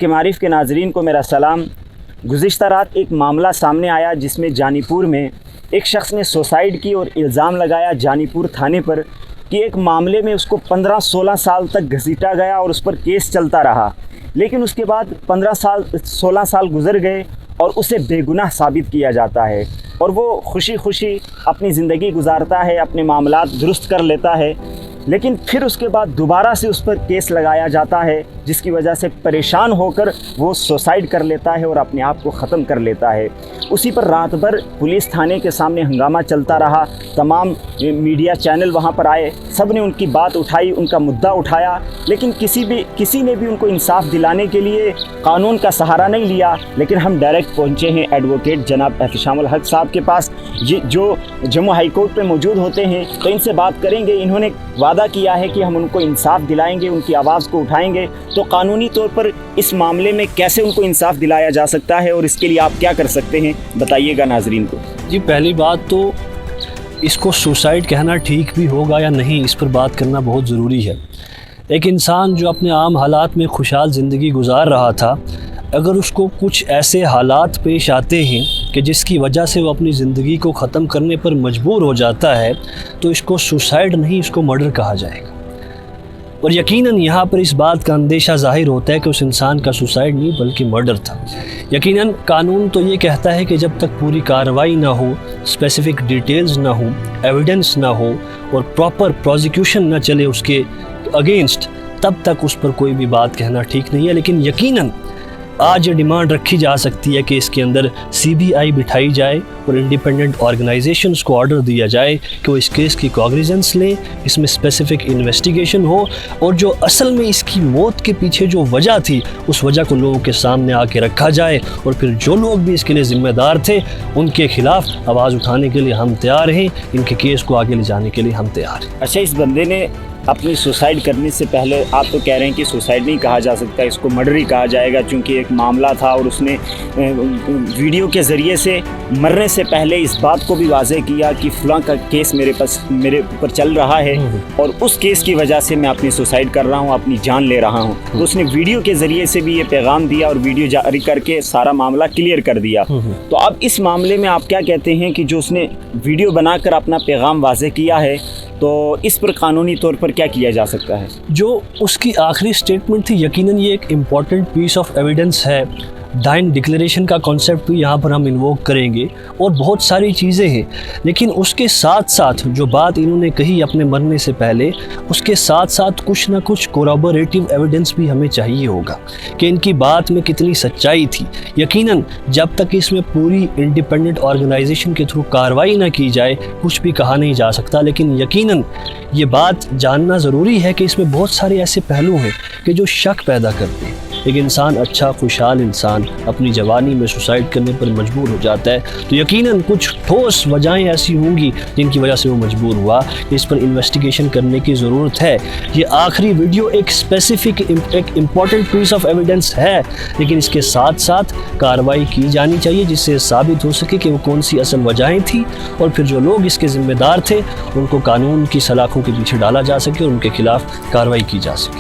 کے معارف کے ناظرین کو میرا سلام۔ گزشتہ رات ایک معاملہ سامنے آیا جس میں جانی پور میں ایک شخص نے سوسائیڈ کی اور الزام لگایا جانی پور تھانے پر کہ ایک معاملے میں اس کو 15-16 سال تک گھسیٹا گیا اور اس پر کیس چلتا رہا، لیکن اس کے بعد 16 سال گزر گئے اور اسے بے گناہ ثابت کیا جاتا ہے اور وہ خوشی خوشی اپنی زندگی گزارتا ہے، اپنے معاملات درست کر لیتا ہے، لیکن پھر اس کے بعد دوبارہ سے اس پر کیس لگایا جاتا ہے، جس کی وجہ سے پریشان ہو کر وہ سوسائیڈ کر لیتا ہے اور اپنے آپ کو ختم کر لیتا ہے۔ اسی پر رات بھر پولیس تھانے کے سامنے ہنگامہ چلتا رہا، تمام میڈیا چینل وہاں پر آئے، سب نے ان کی بات اٹھائی، ان کا مدعا اٹھایا، لیکن کسی نے بھی ان کو انصاف دلانے کے لیے قانون کا سہارا نہیں لیا۔ لیکن ہم ڈائریکٹ پہنچے ہیں ایڈوکیٹ جناب احتشام الحق صاحب کے پاس، جو جموں ہائی کورٹ پہ موجود ہوتے ہیں، تو ان سے بات کریں گے۔ انہوں نے وعدہ کیا ہے کہ ہم ان کو انصاف دلائیں گے، ان کی آواز کو اٹھائیں گے۔ تو قانونی طور پر اس معاملے میں کیسے ان کو انصاف دلایا جا سکتا ہے اور اس کے لیے آپ کیا کر سکتے ہیں، بتائیے گا ناظرین کو۔ جی، پہلی بات تو اس کو سوسائیڈ کہنا ٹھیک بھی ہوگا یا نہیں، اس پر بات کرنا بہت ضروری ہے۔ ایک انسان جو اپنے عام حالات میں خوشحال زندگی گزار رہا تھا، اگر اس کو کچھ ایسے حالات پیش آتے ہیں کہ جس کی وجہ سے وہ اپنی زندگی کو ختم کرنے پر مجبور ہو جاتا ہے، تو اس کو سوسائیڈ نہیں، اس کو مرڈر کہا جائے گا۔ اور یقیناً یہاں پر اس بات کا اندیشہ ظاہر ہوتا ہے کہ اس انسان کا سوسائیڈ نہیں بلکہ مرڈر تھا۔ یقیناً قانون تو یہ کہتا ہے کہ جب تک پوری کارروائی نہ ہو، اسپیسیفک ڈیٹیلز نہ ہو، ایویڈنس نہ ہو اور پراپر پروزیکیوشن نہ چلے اس کے اگینسٹ، تب تک اس پر کوئی بھی بات کہنا ٹھیک نہیں ہے۔ لیکن یقیناً آج یہ ڈیمانڈ رکھی جا سکتی ہے کہ اس کے اندر CBI بٹھائی جائے اور انڈیپینڈنٹ آرگنائزیشنز کو آرڈر دیا جائے کہ وہ اس کیس کی کوگنیزنس لیں، اس میں اسپیسیفک انویسٹیگیشن ہو، اور جو اصل میں اس کی موت کے پیچھے جو وجہ تھی اس وجہ کو لوگوں کے سامنے آ کے رکھا جائے، اور پھر جو لوگ بھی اس کے لیے ذمہ دار تھے ان کے خلاف آواز اٹھانے کے لیے ہم تیار ہیں، ان کے کیس کو آگے لے جانے کے لیے ہم تیار ہیں۔ اچھا، اس بندے نے اپنی سوسائیڈ کرنے سے پہلے، آپ تو کہہ رہے ہیں کہ سوسائیڈ نہیں کہا جا سکتا، اس کو مرڈر ہی کہا جائے گا، چونکہ ایک معاملہ تھا اور اس نے ویڈیو کے ذریعے سے مرنے سے پہلے اس بات کو بھی واضح کیا کہ فلاں کا کیس میرے اوپر چل رہا ہے اور اس کیس کی وجہ سے میں اپنی سوسائیڈ کر رہا ہوں، اپنی جان لے رہا ہوں۔ تو اس نے ویڈیو کے ذریعے سے بھی یہ پیغام دیا اور ویڈیو جاری کر کے سارا معاملہ کلیئر کر دیا۔ تو اب اس معاملے میں آپ کیا کہتے ہیں کہ جو اس نے ویڈیو بنا کر اپنا پیغام واضح کیا ہے، تو اس پر قانونی طور پر کیا کیا جا سکتا ہے؟ جو اس کی آخری سٹیٹمنٹ تھی، یقیناً یہ ایک امپورٹنٹ پیس آف ایویڈنس ہے۔ ڈائن ڈکلیریشن کا کانسیپٹ بھی یہاں پر ہم انووک کریں گے اور بہت ساری چیزیں ہیں، لیکن اس کے ساتھ ساتھ جو بات انہوں نے کہی اپنے مرنے سے پہلے، اس کے ساتھ ساتھ کچھ نہ کچھ کورابوریٹو ایویڈنس بھی ہمیں چاہیے ہوگا کہ ان کی بات میں کتنی سچائی تھی۔ یقیناً جب تک اس میں پوری انڈیپینڈنٹ آرگنائزیشن کے تھرو کارروائی نہ کی جائے کچھ بھی کہا نہیں جا سکتا، لیکن یقیناً یہ بات جاننا ضروری ہے کہ اس میں بہت سارے ایسے پہلو ہیں کہ جو شک پیدا کرتے ہیں۔ ایک انسان، اچھا خوشحال انسان، اپنی جوانی میں سوسائیڈ کرنے پر مجبور ہو جاتا ہے، تو یقیناً کچھ ٹھوس وجہیں ایسی ہوں گی جن کی وجہ سے وہ مجبور ہوا۔ اس پر انویسٹیگیشن کرنے کی ضرورت ہے۔ یہ آخری ویڈیو ایک اسپیسیفک، ایک امپورٹنٹ پیس آف ایویڈنس ہے، لیکن اس کے ساتھ ساتھ کارروائی کی جانی چاہیے جس سے ثابت ہو سکے کہ وہ کون سی اصل وجہیں تھیں، اور پھر جو لوگ اس کے ذمہ دار تھے ان کو قانون کی سلاخوں کے پیچھے ڈالا جا سکے اور ان کے خلاف کارروائی کی جا سکے۔